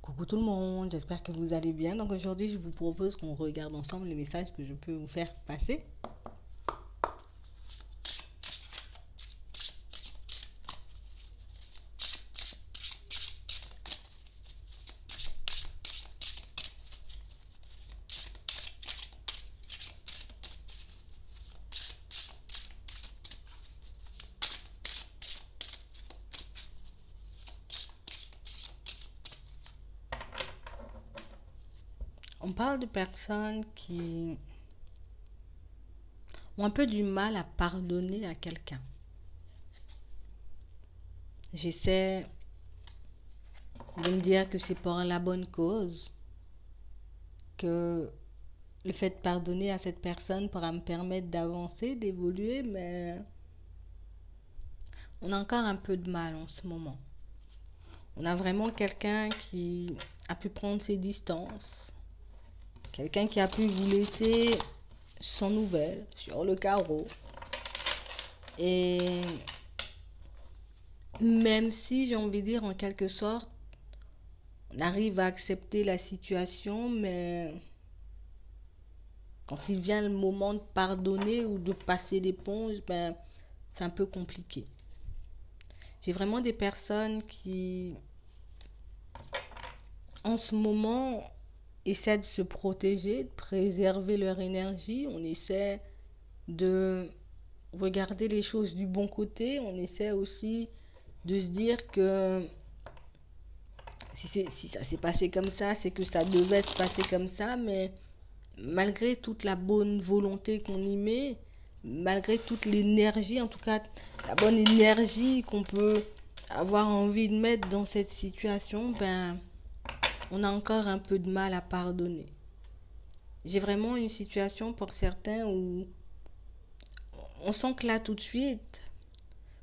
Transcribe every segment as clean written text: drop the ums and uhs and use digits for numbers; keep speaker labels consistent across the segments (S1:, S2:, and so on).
S1: Coucou tout le monde, j'espère que vous allez bien. Donc aujourd'hui, je vous propose qu'on regarde ensemble les messages que je peux vous faire passer. On parle de personnes qui ont un peu du mal à pardonner à quelqu'un. J'essaie de me dire que c'est pour la bonne cause, que le fait de pardonner à cette personne pourra me permettre d'avancer, d'évoluer, mais on a encore un peu de mal en ce moment. On a vraiment quelqu'un qui a pu prendre ses distances, quelqu'un qui a pu vous laisser sans nouvelles, sur le carreau. Et même si, j'ai envie de dire, en quelque sorte, on arrive à accepter la situation, mais quand il vient le moment de pardonner ou de passer l'éponge, ben, c'est un peu compliqué. J'ai vraiment des personnes qui, en ce moment, essaient de se protéger, de préserver leur énergie. On essaie de regarder les choses du bon côté. On essaie aussi de se dire que si ça s'est passé comme ça, c'est que ça devait se passer comme ça, mais malgré toute la bonne volonté qu'on y met, malgré toute l'énergie, en tout cas la bonne énergie qu'on peut avoir envie de mettre dans cette situation, ben, on a encore un peu de mal à pardonner. J'ai vraiment une situation pour certains où on sent que là tout de suite,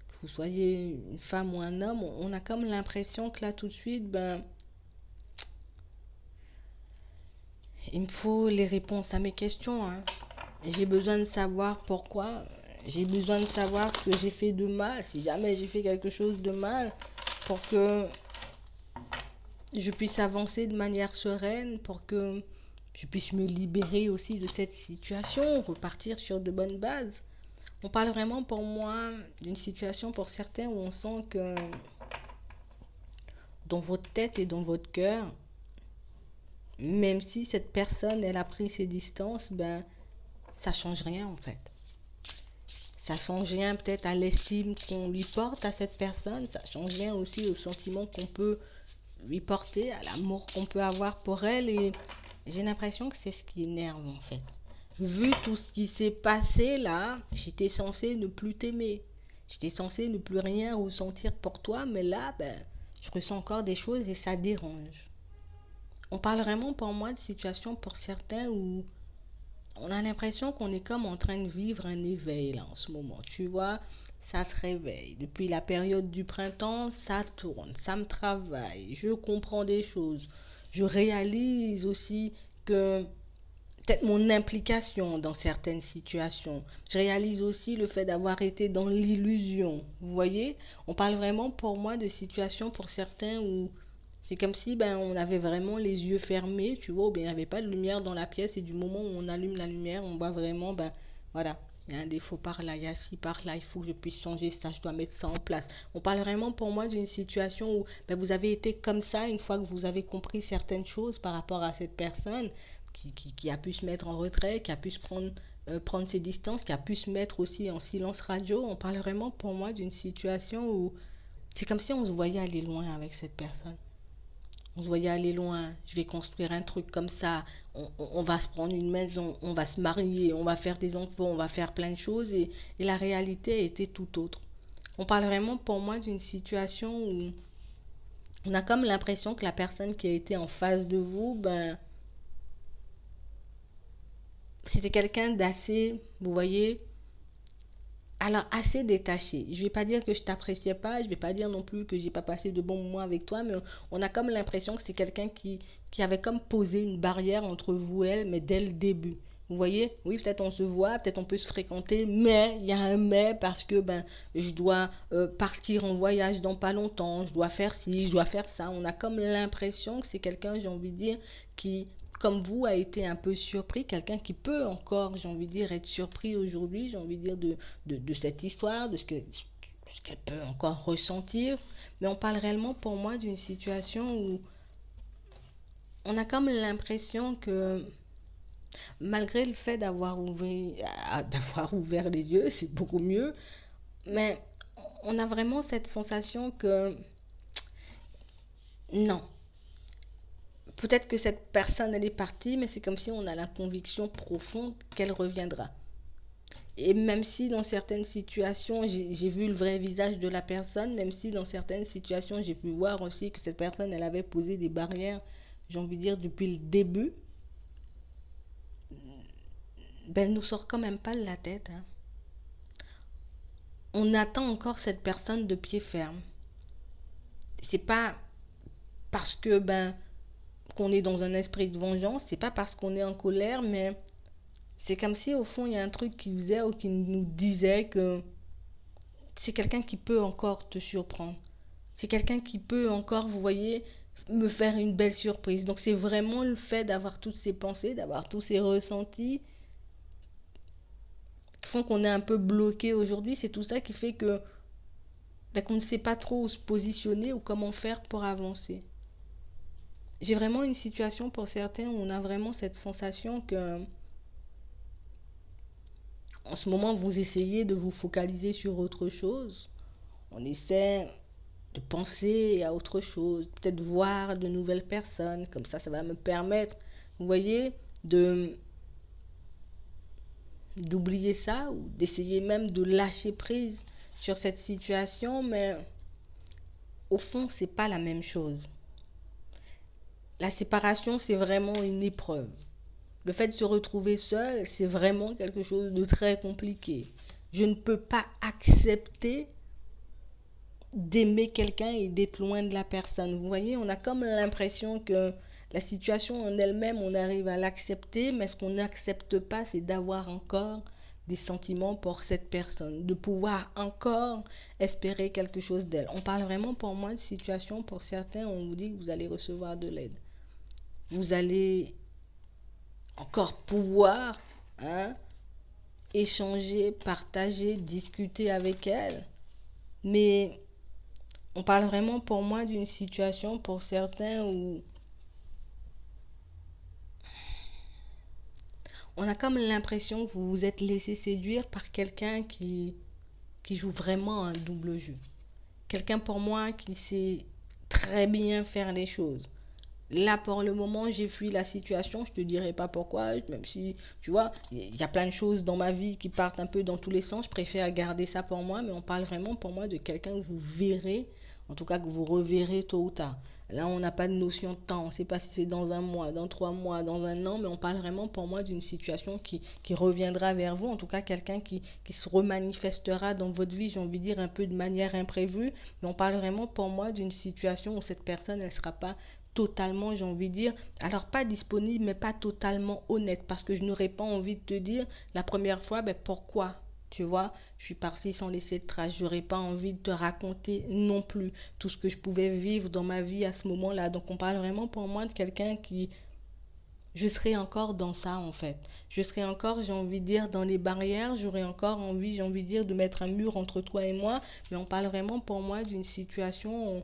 S1: que vous soyez une femme ou un homme, on a comme l'impression que là tout de suite, ben, il me faut les réponses à mes questions. Hein. J'ai besoin de savoir pourquoi. J'ai besoin de savoir ce que j'ai fait de mal, si jamais j'ai fait quelque chose de mal, pour que je puisse avancer de manière sereine, pour que je puisse me libérer aussi de cette situation, repartir sur de bonnes bases. On parle vraiment pour moi d'une situation pour certains où on sent que dans votre tête et dans votre cœur, même si cette personne elle a pris ses distances, ben ça change rien en fait. Ça change rien peut-être à l'estime qu'on lui porte à cette personne, ça change rien aussi au sentiment qu'on peut lui porter, à l'amour qu'on peut avoir pour elle, et j'ai l'impression que c'est ce qui énerve en fait. Vu tout ce qui s'est passé là, j'étais censée ne plus t'aimer. J'étais censée ne plus rien ressentir pour toi, mais là, ben, je ressens encore des choses et ça dérange. On parle vraiment pour moi de situations pour certains où on a l'impression qu'on est comme en train de vivre un éveil là en ce moment. Tu vois, ça se réveille. Depuis la période du printemps, ça tourne, ça me travaille, je comprends des choses. Je réalise aussi que peut-être mon implication dans certaines situations. Je réalise aussi le fait d'avoir été dans l'illusion. Vous voyez, on parle vraiment pour moi de situations pour certains où c'est comme si ben, on avait vraiment les yeux fermés, tu vois, ou bien il n'y avait pas de lumière dans la pièce et du moment où on allume la lumière, on voit vraiment, ben voilà, il y a un défaut par là, il y a ci par là, il faut que je puisse changer ça, je dois mettre ça en place. On parle vraiment pour moi d'une situation où ben, vous avez été comme ça une fois que vous avez compris certaines choses par rapport à cette personne qui a pu se mettre en retrait, qui a pu se prendre ses distances, qui a pu se mettre aussi en silence radio. On parle vraiment pour moi d'une situation où c'est comme si on se voyait aller loin avec cette personne. On se voyait aller loin, je vais construire un truc comme ça, on va se prendre une maison, on va se marier, on va faire des enfants, on va faire plein de choses et la réalité était tout autre. On parle vraiment pour moi d'une situation où on a comme l'impression que la personne qui a été en face de vous, ben, c'était quelqu'un d'assez, vous voyez, alors assez détaché. Je vais pas dire que je t'appréciais pas, je vais pas dire non plus que j'ai pas passé de bons moments avec toi, mais on a comme l'impression que c'est quelqu'un qui avait comme posé une barrière entre vous et elle, mais dès le début. Vous voyez, oui, peut-être on se voit, peut-être on peut se fréquenter, mais il y a un mais parce que je dois partir en voyage dans pas longtemps, je dois faire ci, je dois faire ça. On a comme l'impression que c'est quelqu'un, j'ai envie de dire, qui, comme vous, a été un peu surpris, quelqu'un qui peut encore, j'ai envie de dire, être surpris aujourd'hui, j'ai envie de dire, de cette histoire, ce qu'elle peut encore ressentir. Mais on parle réellement pour moi d'une situation où on a comme l'impression que malgré le fait d'avoir ouvert les yeux, c'est beaucoup mieux, mais on a vraiment cette sensation que non. Peut-être que cette personne, elle est partie, mais c'est comme si on a la conviction profonde qu'elle reviendra. Et même si dans certaines situations, j'ai vu le vrai visage de la personne, même si dans certaines situations, j'ai pu voir aussi que cette personne, elle avait posé des barrières, j'ai envie de dire, depuis le début, elle nous sort quand même pas de la tête, hein. On attend encore cette personne de pied ferme. C'est pas parce que qu'on est dans un esprit de vengeance, c'est pas parce qu'on est en colère, mais c'est comme si au fond il y a un truc qui faisait ou qui nous disait que c'est quelqu'un qui peut encore te surprendre. C'est quelqu'un qui peut encore, vous voyez, me faire une belle surprise. Donc c'est vraiment le fait d'avoir toutes ces pensées, d'avoir tous ces ressentis qui font qu'on est un peu bloqué aujourd'hui. C'est tout ça qui fait que qu'on ne sait pas trop où se positionner ou comment faire pour avancer. J'ai vraiment une situation pour certains où on a vraiment cette sensation que en ce moment vous essayez de vous focaliser sur autre chose. On essaie de penser à autre chose, peut-être voir de nouvelles personnes, comme ça va me permettre, vous voyez, de d'oublier ça ou d'essayer même de lâcher prise sur cette situation, mais au fond, c'est pas la même chose. La séparation, c'est vraiment une épreuve. Le fait de se retrouver seul, c'est vraiment quelque chose de très compliqué. Je ne peux pas accepter d'aimer quelqu'un et d'être loin de la personne. Vous voyez, on a comme l'impression que la situation en elle-même, on arrive à l'accepter, mais ce qu'on n'accepte pas, c'est d'avoir encore des sentiments pour cette personne, de pouvoir encore espérer quelque chose d'elle. On parle vraiment pour moi de situation, pour certains, on vous dit que vous allez recevoir de l'aide. Vous allez encore pouvoir échanger, partager, discuter avec elle. Mais on parle vraiment pour moi d'une situation pour certains où on a comme l'impression que vous vous êtes laissé séduire par quelqu'un qui joue vraiment un double jeu. Quelqu'un pour moi qui sait très bien faire les choses. Là, pour le moment, j'ai fui la situation. Je te dirai pas pourquoi, même si, tu vois, il y a plein de choses dans ma vie qui partent un peu dans tous les sens. Je préfère garder ça pour moi, mais on parle vraiment pour moi de quelqu'un que vous verrez, en tout cas que vous reverrez tôt ou tard. Là, on n'a pas de notion de temps. On ne sait pas si c'est dans un mois, dans 3 mois, dans un an, mais on parle vraiment pour moi d'une situation qui reviendra vers vous. En tout cas, quelqu'un qui se remanifestera dans votre vie, j'ai envie de dire, un peu de manière imprévue. Mais on parle vraiment pour moi d'une situation où cette personne, elle ne sera pas totalement, j'ai envie de dire, alors pas disponible, mais pas totalement honnête, parce que je n'aurais pas envie de te dire la première fois, pourquoi, tu vois, je suis partie sans laisser de traces, j'aurais pas envie de te raconter non plus tout ce que je pouvais vivre dans ma vie à ce moment-là. Donc on parle vraiment pour moi de quelqu'un qui, je serais encore dans ça en fait. Je serais encore, j'ai envie de dire, dans les barrières, j'aurais encore envie, j'ai envie de dire, de mettre un mur entre toi et moi, mais on parle vraiment pour moi d'une situation où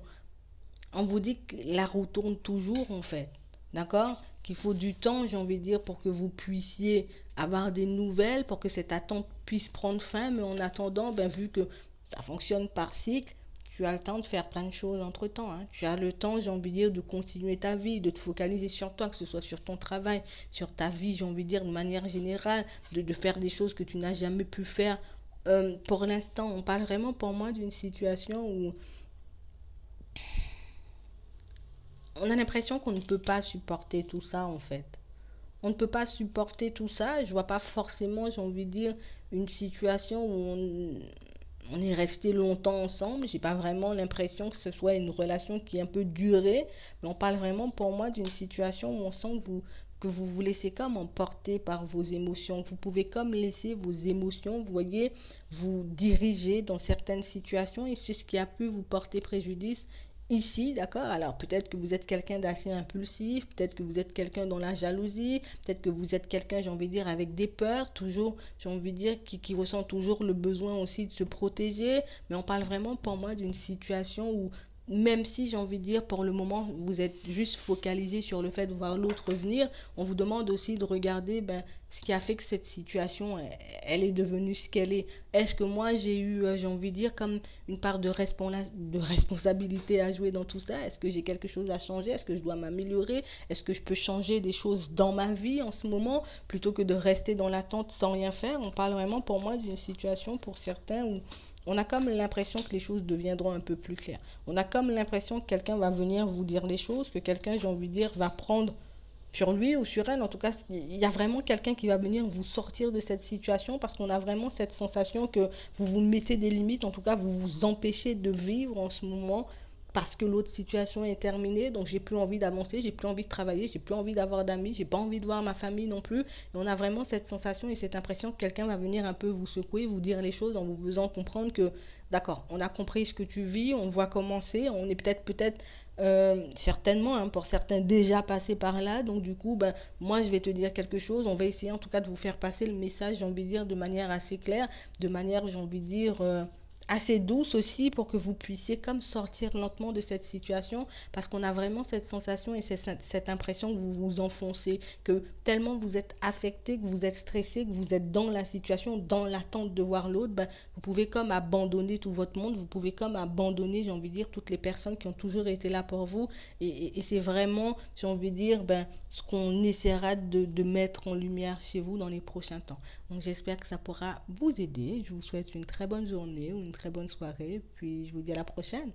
S1: on vous dit que la roue tourne toujours en fait. D'accord? Qu'il faut du temps, j'ai envie de dire, pour que vous puissiez avoir des nouvelles, pour que cette attente puisse prendre fin. Mais en attendant, vu que ça fonctionne par cycle, tu as le temps de faire plein de choses entre-temps. Tu as le temps, j'ai envie de dire, de continuer ta vie, de te focaliser sur toi, que ce soit sur ton travail, sur ta vie, j'ai envie de dire, de manière générale, de faire des choses que tu n'as jamais pu faire. Pour l'instant, on parle vraiment pour moi d'une situation où on a l'impression qu'on ne peut pas supporter tout ça en fait. On ne peut pas supporter tout ça. Je vois pas forcément, j'ai envie de dire, une situation où on est resté longtemps ensemble. J'ai pas vraiment l'impression que ce soit une relation qui est un peu durée, mais on parle vraiment pour moi d'une situation où on sent que vous vous laissez comme emporter par vos émotions. Vous pouvez comme laisser vos émotions, vous voyez, vous diriger dans certaines situations et c'est ce qui a pu vous porter préjudice ici, d'accord? Alors peut-être que vous êtes quelqu'un d'assez impulsif, peut-être que vous êtes quelqu'un dans la jalousie, peut-être que vous êtes quelqu'un, j'ai envie de dire, avec des peurs, toujours, j'ai envie de dire, qui ressent toujours le besoin aussi de se protéger, mais on parle vraiment pour moi d'une situation où même si j'ai envie de dire pour le moment vous êtes juste focalisé sur le fait de voir l'autre venir, on vous demande aussi de regarder ce qui a fait que cette situation elle est devenue ce qu'elle est. Est-ce que moi j'ai eu, j'ai envie de dire, comme une part de responsabilité à jouer dans tout ça? Est-ce que j'ai quelque chose à changer? Est-ce que je dois m'améliorer? Est-ce que je peux changer des choses dans ma vie en ce moment plutôt que de rester dans l'attente sans rien faire? On parle vraiment pour moi d'une situation pour certains où on a comme l'impression que les choses deviendront un peu plus claires. On a comme l'impression que quelqu'un va venir vous dire les choses, que quelqu'un, j'ai envie de dire, va prendre sur lui ou sur elle. En tout cas, il y a vraiment quelqu'un qui va venir vous sortir de cette situation parce qu'on a vraiment cette sensation que vous vous mettez des limites, en tout cas, vous vous empêchez de vivre en ce moment parce que l'autre situation est terminée, donc j'ai plus envie d'avancer, j'ai plus envie de travailler, j'ai plus envie d'avoir d'amis, j'ai pas envie de voir ma famille non plus. Et on a vraiment cette sensation et cette impression que quelqu'un va venir un peu vous secouer, vous dire les choses en vous faisant comprendre que d'accord, on a compris ce que tu vis, on voit comment c'est, on est peut-être certainement hein, pour certains déjà passés par là, donc du coup moi je vais te dire quelque chose, on va essayer en tout cas de vous faire passer le message, j'ai envie de dire, de manière assez claire, de manière, j'ai envie de dire, assez douce aussi pour que vous puissiez comme sortir lentement de cette situation parce qu'on a vraiment cette sensation et cette impression que vous vous enfoncez, que tellement vous êtes affecté, que vous êtes stressé, que vous êtes dans la situation, dans l'attente de voir l'autre, vous pouvez comme abandonner tout votre monde, vous pouvez comme abandonner, j'ai envie de dire, toutes les personnes qui ont toujours été là pour vous et c'est vraiment, j'ai envie de dire, ce qu'on essaiera de mettre en lumière chez vous dans les prochains temps. Donc j'espère que ça pourra vous aider. Je vous souhaite une très bonne journée ou une très bonne soirée. Puis je vous dis à la prochaine.